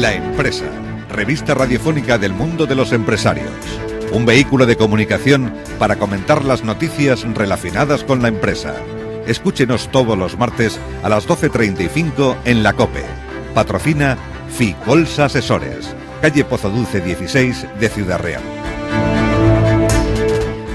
La Empresa, revista radiofónica del mundo de los empresarios. Un vehículo de comunicación para comentar las noticias relacionadas con la empresa. Escúchenos todos los martes a las 12:35 en la COPE. Patrocina Ficols Asesores, calle Pozo Dulce 16 de Ciudad Real.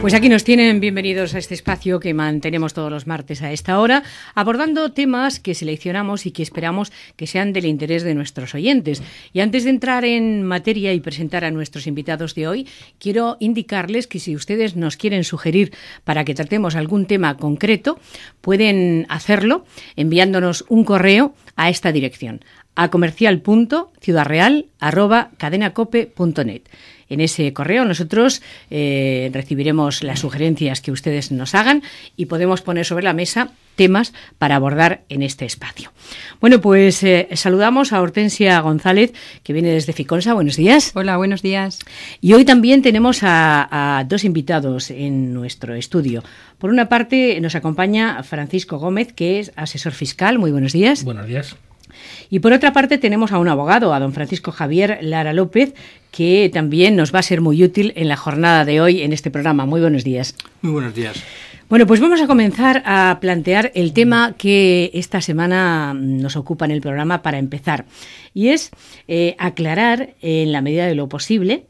Pues aquí nos tienen, bienvenidos a este espacio que mantenemos todos los martes a esta hora, abordando temas que seleccionamos y que esperamos que sean del interés de nuestros oyentes. Y antes de entrar en materia y presentar a nuestros invitados de hoy, quiero indicarles que si ustedes nos quieren sugerir para que tratemos algún tema concreto, pueden hacerlo enviándonos un correo a esta dirección, a comercial.ciudadreal@cadenacope.net. En ese correo nosotros recibiremos las sugerencias que ustedes nos hagan y podemos poner sobre la mesa temas para abordar en este espacio. Bueno, pues saludamos a Hortensia González, que viene desde Ficonsa. Buenos días. Hola, buenos días. Y hoy también tenemos a dos invitados en nuestro estudio. Por una parte nos acompaña Francisco Gómez, que es asesor fiscal. Muy buenos días. Buenos días. Y por otra parte tenemos a un abogado, a don Francisco Javier Lara López, que también nos va a ser muy útil en la jornada de hoy en este programa. Muy buenos días. Muy buenos días. Bueno, pues vamos a comenzar a plantear el tema que esta semana nos ocupa en el programa para empezar. Y es aclarar, en la medida de lo posible,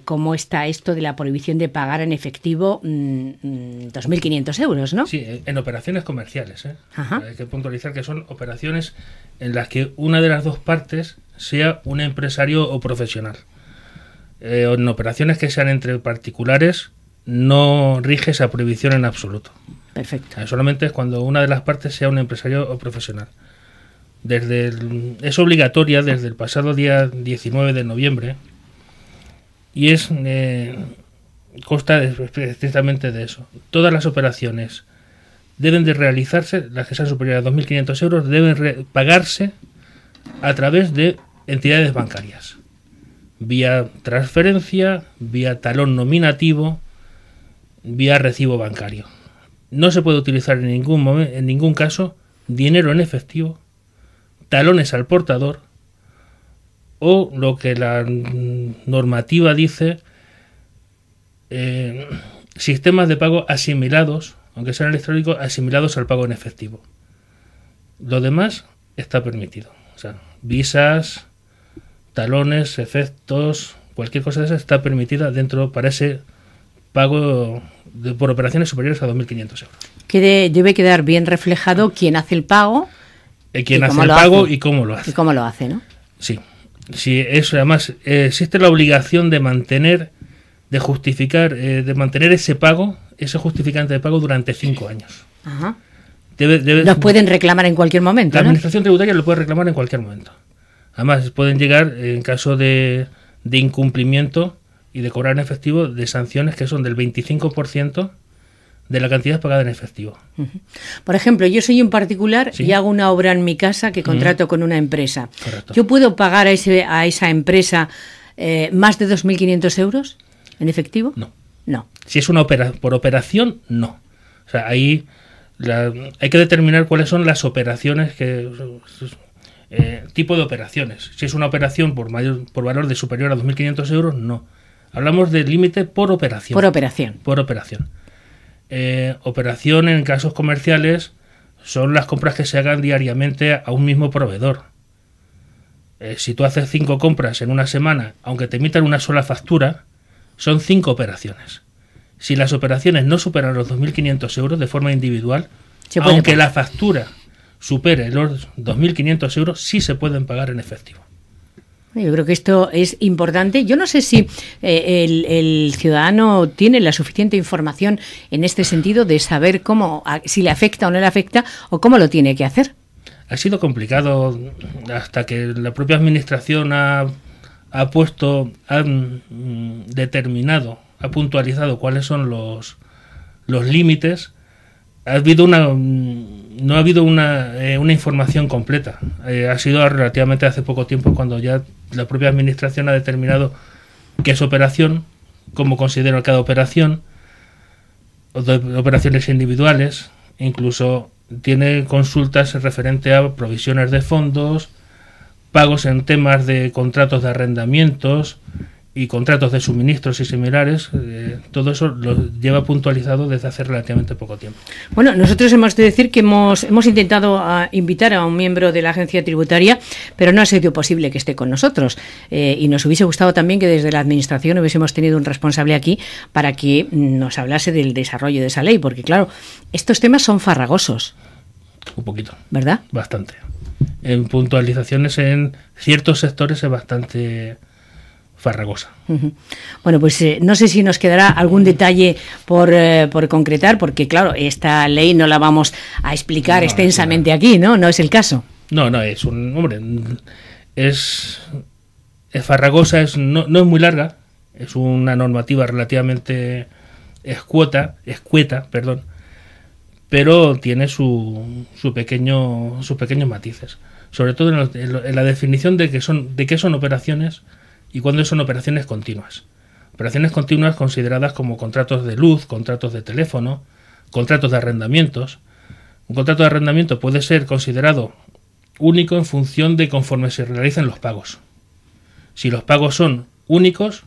cómo está esto de la prohibición de pagar en efectivo 2.500 euros, ¿no? Sí, en operaciones comerciales. Ajá. Hay que puntualizar que son operaciones en las que una de las dos partes sea un empresario o profesional. En operaciones que sean entre particulares no rige esa prohibición en absoluto. Perfecto. Solamente es cuando una de las partes sea un empresario o profesional. Es obligatoria desde el pasado día 19 de noviembre. Y consta estrictamente de eso. Todas las operaciones deben de realizarse, las que sean superiores a 2.500 euros, deben pagarse a través de entidades bancarias. Vía transferencia, vía talón nominativo, vía recibo bancario. No se puede utilizar en ningún caso dinero en efectivo, talones al portador, o lo que la normativa dice, sistemas de pago asimilados, aunque sean electrónicos, asimilados al pago en efectivo. Lo demás está permitido. O sea, visas, talones, efectos, cualquier cosa de esa está permitida para ese pago por operaciones superiores a 2.500 euros. Debe quedar bien reflejado quién hace el pago. Quién hace el pago y cómo lo hace. Y cómo lo hace, ¿no? Sí. Sí, eso además existe la obligación de mantener ese pago, ese justificante de pago durante 5 años. Ajá. Los pueden reclamar en cualquier momento, La ¿no? administración tributaria lo puede reclamar en cualquier momento. Además, pueden llegar, en caso de incumplimiento y de cobrar en efectivo, de sanciones que son del 25% de la cantidad pagada en efectivo. Por ejemplo, yo soy un particular ¿Sí? y hago una obra en mi casa que contrato con una empresa. Correcto. ¿Yo puedo pagar a esa empresa más de 2.500 euros en efectivo? No. No. Si es por operación, no. O sea, ahí hay que determinar cuáles son las operaciones tipo de operaciones. Si es una operación por valor de superior a 2.500 euros, no. Hablamos del límite por operación. Por operación. Por operación. Operación en casos comerciales son las compras que se hagan diariamente a un mismo proveedor. Si tú haces 5 compras en una semana, aunque te emitan una sola factura, son 5 operaciones. Si las operaciones no superan los 2.500 euros de forma individual, aunque la factura supere los 2.500 euros, sí se pueden pagar en efectivo. Yo creo que esto es importante. Yo no sé si el ciudadano tiene la suficiente información en este sentido de saber si le afecta o no le afecta o cómo lo tiene que hacer. Ha sido complicado hasta que la propia administración ha determinado, ha puntualizado cuáles son los límites. No ha habido una información completa. Ha sido relativamente hace poco tiempo cuando ya la propia administración ha determinado qué es operación, cómo considera cada operación, operaciones individuales, incluso tiene consultas referente a provisiones de fondos pagos en temas de contratos de arrendamientos y contratos de suministros y similares, todo eso lo lleva puntualizado desde hace relativamente poco tiempo. Bueno, nosotros hemos de decir que hemos intentado invitar a un miembro de la agencia tributaria, pero no ha sido posible que esté con nosotros. Y nos hubiese gustado también que desde la Administración hubiésemos tenido un responsable aquí para que nos hablase del desarrollo de esa ley, porque claro, estos temas son farragosos. Un poquito. ¿Verdad? Bastante. En puntualizaciones en ciertos sectores es bastante farragosa. Bueno, pues no sé si nos quedará algún detalle por concretar, porque claro, esta ley no la vamos a explicar extensamente aquí, ¿no? No es el caso. No, es es farragosa, no es muy larga, es una normativa relativamente escueta, pero tiene sus pequeños matices, sobre todo en la definición de qué son operaciones y cuándo son operaciones continuas. Operaciones continuas consideradas como contratos de luz, contratos de teléfono, contratos de arrendamientos. Un contrato de arrendamiento puede ser considerado único en función de conforme se realicen los pagos. Si los pagos son únicos,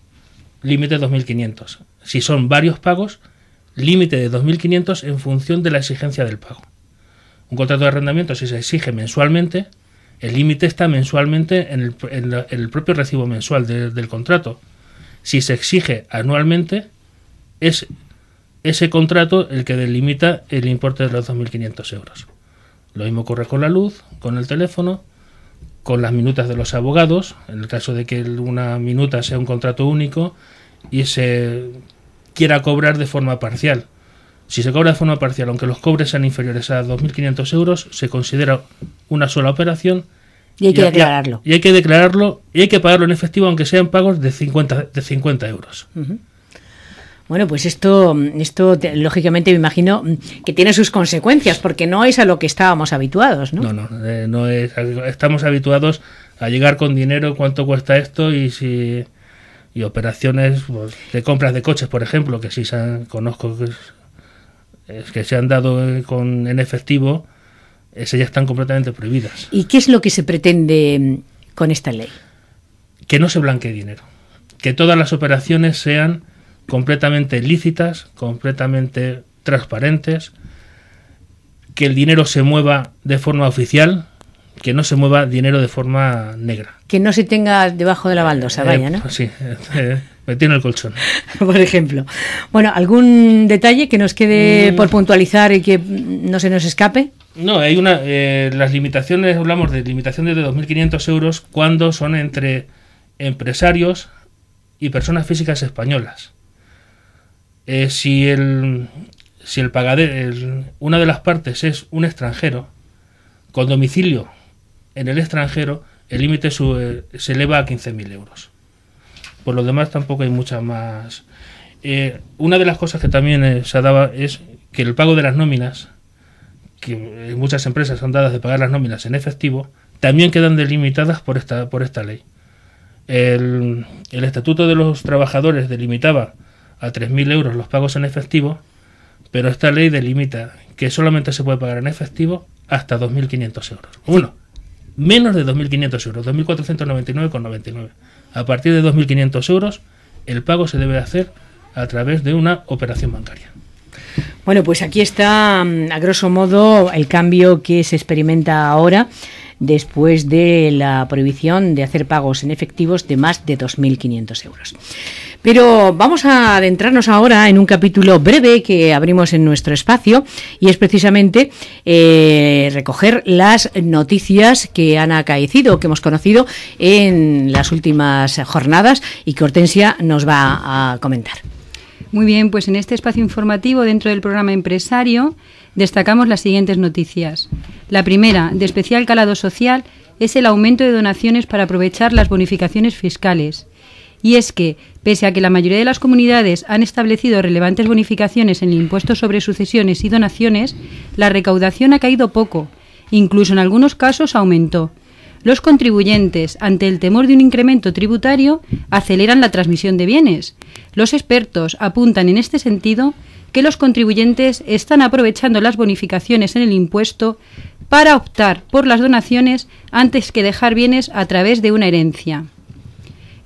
límite 2.500. Si son varios pagos, límite de 2.500 en función de la exigencia del pago. Un contrato de arrendamiento, si se exige mensualmente, el límite está mensualmente en el propio recibo mensual del contrato. Si se exige anualmente, es ese contrato el que delimita el importe de los 2.500 euros. Lo mismo ocurre con la luz, con el teléfono, con las minutas de los abogados, en el caso de que una minuta sea un contrato único y se quiera cobrar de forma parcial. Si se cobra de forma parcial, aunque los cobres sean inferiores a 2.500 euros, se considera una sola operación. Y hay que declararlo. Y hay que declararlo y hay que pagarlo en efectivo, aunque sean pagos de 50 euros. Uh-huh. Bueno, pues esto lógicamente me imagino que tiene sus consecuencias, porque no es a lo que estábamos habituados, ¿no? No es. Estamos habituados a llegar con dinero, cuánto cuesta esto y operaciones pues, de compras de coches, por ejemplo, que sí conozco que se han dado en efectivo, esas ya están completamente prohibidas. ¿Y qué es lo que se pretende con esta ley? Que no se blanquee dinero, que todas las operaciones sean completamente lícitas, completamente transparentes, que el dinero se mueva de forma oficial, que no se mueva dinero de forma negra. Que no se tenga debajo de la baldosa, vaya, ¿no? Sí, metido en el colchón. Por ejemplo. Bueno, ¿algún detalle que nos quede por puntualizar y que no se nos escape? No, hay las limitaciones, hablamos de limitaciones de 2.500 euros cuando son entre empresarios y personas físicas españolas. Si el pagador, una de las partes es un extranjero, con domicilio en el extranjero, el límite se eleva a 15.000 euros. Por lo demás tampoco hay mucha más. Una de las cosas que también se daba es que el pago de las nóminas, que muchas empresas son dadas de pagar las nóminas en efectivo, también quedan delimitadas por esta ley. El Estatuto de los Trabajadores delimitaba a 3.000 euros los pagos en efectivo, pero esta ley delimita que solamente se puede pagar en efectivo hasta 2.500 euros. Menos de 2.500 euros, 2.499,99. A partir de 2.500 euros, el pago se debe hacer a través de una operación bancaria. Bueno, pues aquí está, a grosso modo, el cambio que se experimenta ahora después de la prohibición de hacer pagos en efectivos de más de 2.500 euros. Pero vamos a adentrarnos ahora en un capítulo breve que abrimos en nuestro espacio y es precisamente recoger las noticias que han acaecido, que hemos conocido en las últimas jornadas y que Hortensia nos va a comentar. Muy bien, pues en este espacio informativo dentro del programa Empresario destacamos las siguientes noticias. La primera, de especial calado social, es el aumento de donaciones para aprovechar las bonificaciones fiscales. Y es que, pese a que la mayoría de las comunidades han establecido relevantes bonificaciones en el impuesto sobre sucesiones y donaciones, la recaudación ha caído poco, incluso en algunos casos aumentó. Los contribuyentes, ante el temor de un incremento tributario, aceleran la transmisión de bienes. Los expertos apuntan en este sentido que los contribuyentes están aprovechando las bonificaciones en el impuesto para optar por las donaciones antes que dejar bienes a través de una herencia.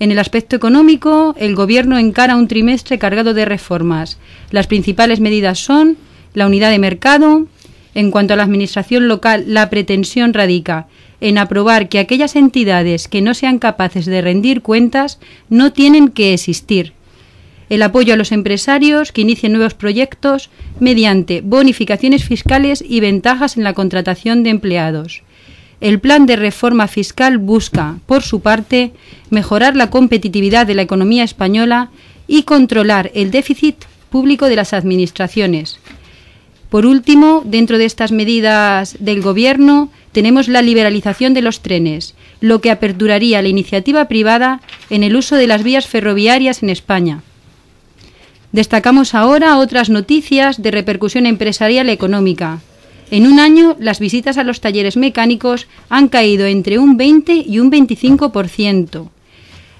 En el aspecto económico, el Gobierno encara un trimestre cargado de reformas. Las principales medidas son la unidad de mercado. En cuanto a la administración local, la pretensión radica en aprobar que aquellas entidades que no sean capaces de rendir cuentas no tienen que existir. El apoyo a los empresarios que inicien nuevos proyectos mediante bonificaciones fiscales y ventajas en la contratación de empleados. El plan de reforma fiscal busca, por su parte, mejorar la competitividad de la economía española y controlar el déficit público de las administraciones. Por último, dentro de estas medidas del Gobierno, tenemos la liberalización de los trenes, lo que aperturaría la iniciativa privada en el uso de las vías ferroviarias en España. Destacamos ahora otras noticias de repercusión empresarial y económica. En un año, las visitas a los talleres mecánicos han caído entre un 20 y un 25%.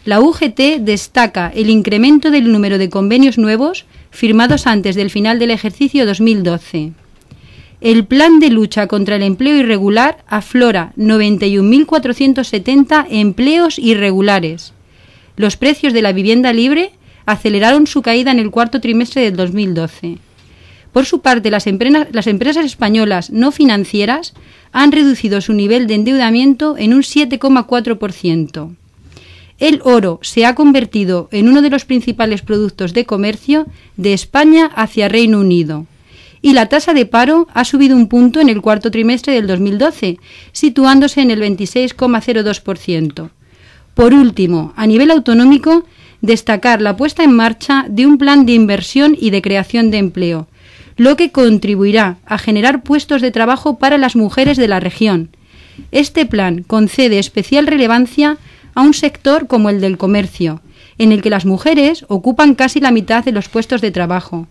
La UGT destaca el incremento del número de convenios nuevos firmados antes del final del ejercicio 2012. El plan de lucha contra el empleo irregular aflora 91.470 empleos irregulares. Los precios de la vivienda libre aceleraron su caída en el cuarto trimestre del 2012. Por su parte, las empresas españolas no financieras han reducido su nivel de endeudamiento en un 7,4%. El oro se ha convertido en uno de los principales productos de comercio de España hacia Reino Unido. Y la tasa de paro ha subido un punto en el cuarto trimestre del 2012, situándose en el 26,02%. Por último, a nivel autonómico, destacar la puesta en marcha de un plan de inversión y de creación de empleo, lo que contribuirá a generar puestos de trabajo para las mujeres de la región. Este plan concede especial relevancia a un sector como el del comercio, en el que las mujeres ocupan casi la mitad de los puestos de trabajo.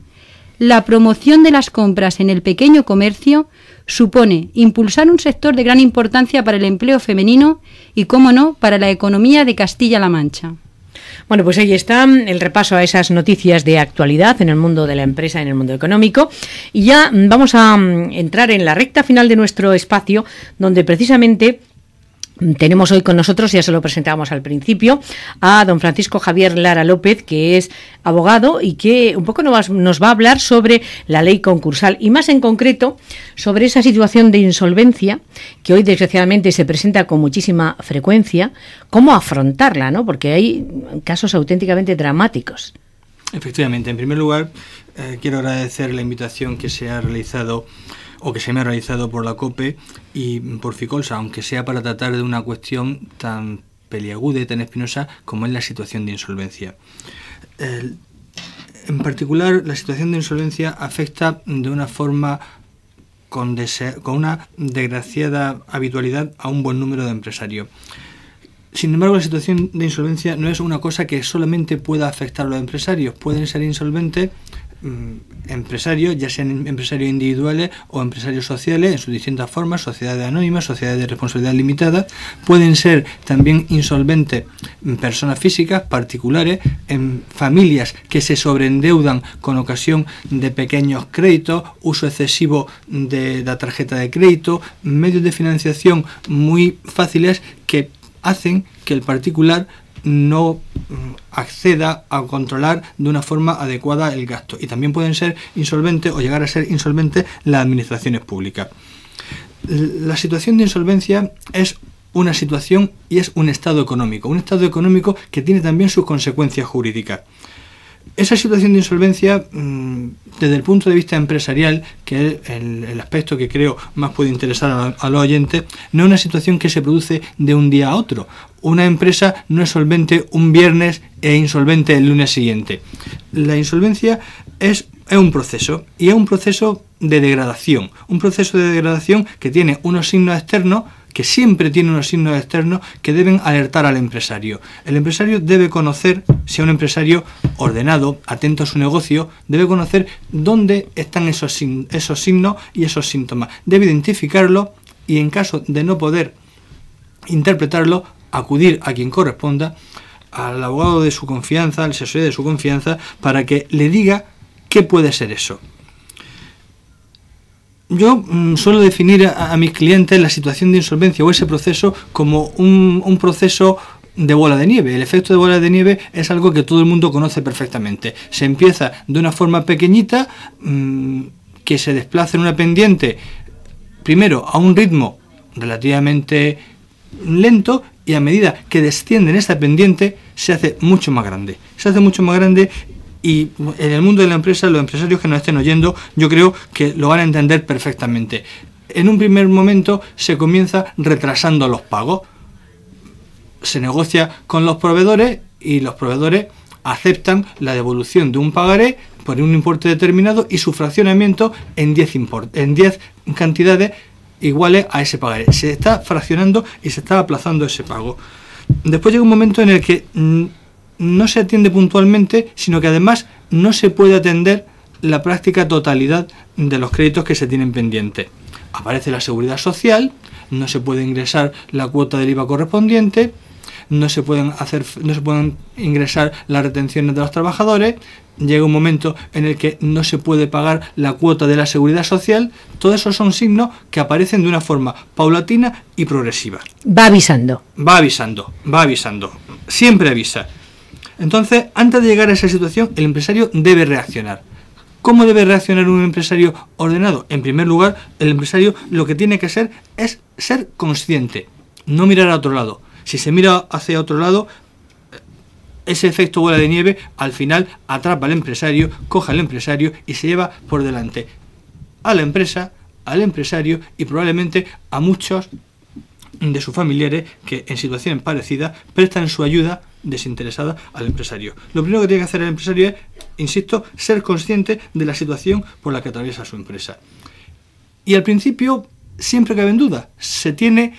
La promoción de las compras en el pequeño comercio supone impulsar un sector de gran importancia para el empleo femenino y, cómo no, para la economía de Castilla-La Mancha. Bueno, pues ahí está el repaso a esas noticias de actualidad en el mundo de la empresa, en el mundo económico. Y ya vamos a entrar en la recta final de nuestro espacio, donde precisamente tenemos hoy con nosotros, ya se lo presentábamos al principio, a don Francisco Javier Lara López, que es abogado y que un poco nos va a hablar sobre la ley concursal y más en concreto sobre esa situación de insolvencia que hoy desgraciadamente se presenta con muchísima frecuencia. ¿Cómo afrontarla, no? Porque hay casos auténticamente dramáticos. Efectivamente, en primer lugar, quiero agradecer la invitación que se ha realizado o que se me ha realizado por la COPE y por Ficolsa, aunque sea para tratar de una cuestión tan peliaguda y tan espinosa como es la situación de insolvencia. En particular, la situación de insolvencia afecta de una forma con una desgraciada habitualidad a un buen número de empresarios. Sin embargo, la situación de insolvencia no es una cosa que solamente pueda afectar a los empresarios. Pueden ser insolventes empresarios, ya sean empresarios individuales o empresarios sociales en sus distintas formas, sociedades anónimas, sociedades de responsabilidad limitada. Pueden ser también insolventes personas físicas, particulares, en familias que se sobreendeudan con ocasión de pequeños créditos, uso excesivo de la tarjeta de crédito, medios de financiación muy fáciles que hacen que el particular no acceda a controlar de una forma adecuada el gasto. Y también pueden ser insolventes o llegar a ser insolventes las administraciones públicas. La situación de insolvencia es una situación y es un estado económico que tiene también sus consecuencias jurídicas. Esa situación de insolvencia, desde el punto de vista empresarial, que es el aspecto que creo más puede interesar a los oyentes, no es una situación que se produce de un día a otro. Una empresa no es solvente un viernes e insolvente el lunes siguiente. La insolvencia es un proceso, y es un proceso de degradación. Un proceso de degradación que tiene unos signos externos, que siempre tiene unos signos externos que deben alertar al empresario. El empresario debe conocer, si es un empresario ordenado, atento a su negocio, debe conocer dónde están esos signos y esos síntomas. Debe identificarlo y, en caso de no poder interpretarlo, acudir a quien corresponda, al abogado de su confianza, al asesor de su confianza, para que le diga ¿Qué puede ser eso? Yo suelo definir a mis clientes la situación de insolvencia o ese proceso como un proceso de bola de nieve. El efecto de bola de nieve es algo que todo el mundo conoce perfectamente. Se empieza de una forma pequeñita, que se desplaza en una pendiente, primero a un ritmo relativamente lento, y a medida que desciende en esta pendiente se hace mucho más grande. Se hace mucho más grande. Y en el mundo de la empresa, los empresarios que nos estén oyendo, yo creo que lo van a entender perfectamente. En un primer momento se comienza retrasando los pagos. Se negocia con los proveedores y los proveedores aceptan la devolución de un pagaré por un importe determinado y su fraccionamiento en 10 cantidades iguales a ese pagaré. Se está fraccionando y se está aplazando ese pago. Después llega un momento en el que no se atiende puntualmente, sino que además no se puede atender la práctica totalidad de los créditos que se tienen pendientes. Aparece la seguridad social, no se puede ingresar la cuota del IVA correspondiente, no se pueden ingresar las retenciones de los trabajadores, llega un momento en el que no se puede pagar la cuota de la seguridad social. Todos esos son signos que aparecen de una forma paulatina y progresiva. Va avisando. Va avisando. Siempre avisa. Entonces, antes de llegar a esa situación, el empresario debe reaccionar. ¿Cómo debe reaccionar un empresario ordenado? En primer lugar, el empresario lo que tiene que hacer es ser consciente, no mirar a otro lado. Si se mira hacia otro lado, ese efecto bola de nieve al final atrapa al empresario, coge al empresario y se lleva por delante a la empresa, al empresario y probablemente a muchos de sus familiares que en situaciones parecidas prestan su ayuda desinteresada al empresario. Lo primero que tiene que hacer el empresario es, insisto, ser consciente de la situación por la que atraviesa su empresa. Y al principio siempre caben dudas. Se tiene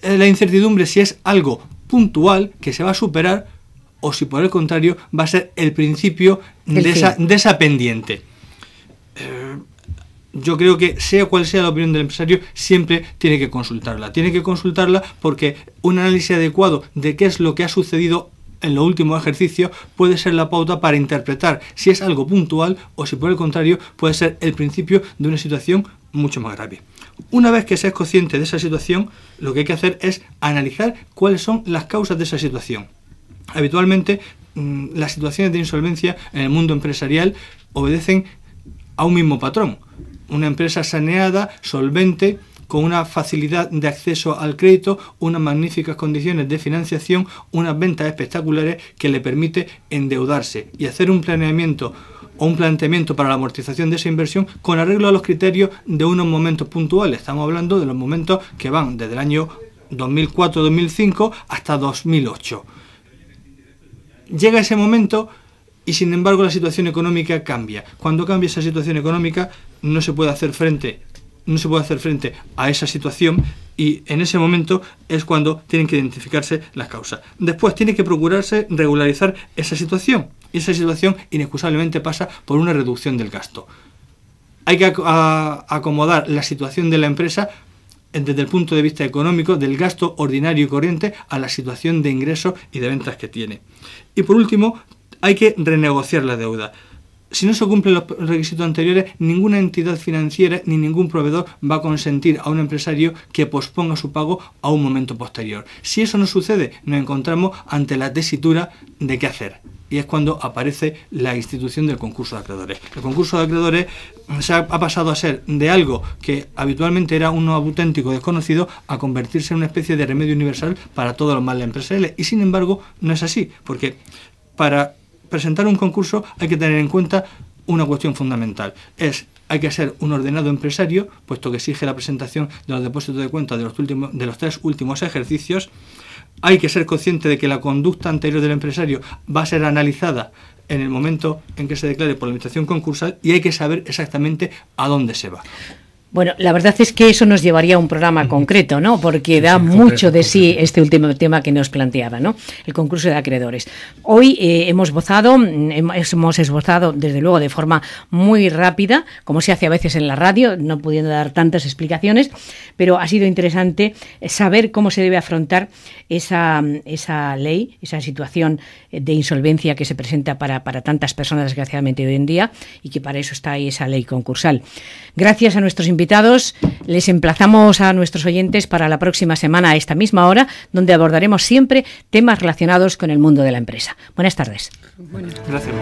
la incertidumbre si es algo puntual que se va a superar o si por el contrario va a ser el principio de esa pendiente. Yo creo que sea cual sea la opinión del empresario, siempre tiene que consultarla. Tiene que consultarla porque un análisis adecuado de qué es lo que ha sucedido en los últimos ejercicios puede ser la pauta para interpretar si es algo puntual o si por el contrario puede ser el principio de una situación mucho más grave. Una vez que se es consciente de esa situación, lo que hay que hacer es analizar cuáles son las causas de esa situación. Habitualmente, las situaciones de insolvencia en el mundo empresarial obedecen a un mismo patrón. Una empresa saneada, solvente, con una facilidad de acceso al crédito, unas magníficas condiciones de financiación, unas ventas espectaculares que le permite endeudarse y hacer un planeamiento o un planteamiento para la amortización de esa inversión con arreglo a los criterios de unos momentos puntuales. Estamos hablando de los momentos que van desde el año 2004-2005 hasta 2008. Llega ese momento y sin embargo la situación económica cambia. Cuando cambia esa situación económica no se puede hacer frente a esa situación y en ese momento es cuando tienen que identificarse las causas. Después tiene que procurarse regularizar esa situación y esa situación inexcusablemente pasa por una reducción del gasto. Hay que acomodar la situación de la empresa desde el punto de vista económico, del gasto ordinario y corriente a la situación de ingresos y de ventas que tiene. Y por último, hay que renegociar la deuda. Si no se cumplen los requisitos anteriores, ninguna entidad financiera ni ningún proveedor va a consentir a un empresario que posponga su pago a un momento posterior. Si eso no sucede, nos encontramos ante la tesitura de qué hacer. Y es cuando aparece la institución del concurso de acreedores. El concurso de acreedores ha pasado a ser de algo que habitualmente era un auténtico desconocido a convertirse en una especie de remedio universal para todos los males empresariales. Y sin embargo, no es así, porque para presentar un concurso hay que tener en cuenta una cuestión fundamental. Hay que ser un ordenado empresario, puesto que exige la presentación de los depósitos de cuenta de los 3 últimos ejercicios. Hay que ser consciente de que la conducta anterior del empresario va a ser analizada en el momento en que se declare por la administración concursal y hay que saber exactamente a dónde se va. Bueno, la verdad es que eso nos llevaría a un programa concreto, ¿no? Porque da mucho de sí este último tema que nos planteaba, ¿no? El concurso de acreedores. Hoy hemos esbozado, desde luego, de forma muy rápida, como se hace a veces en la radio, no pudiendo dar tantas explicaciones, pero ha sido interesante saber cómo se debe afrontar esa ley, esa situación de insolvencia que se presenta para tantas personas, desgraciadamente, hoy en día, y que para eso está ahí esa ley concursal. Gracias a nuestros invitados. Les emplazamos a nuestros oyentes para la próxima semana a esta misma hora, donde abordaremos siempre temas relacionados con el mundo de la empresa. Buenas tardes. Gracias.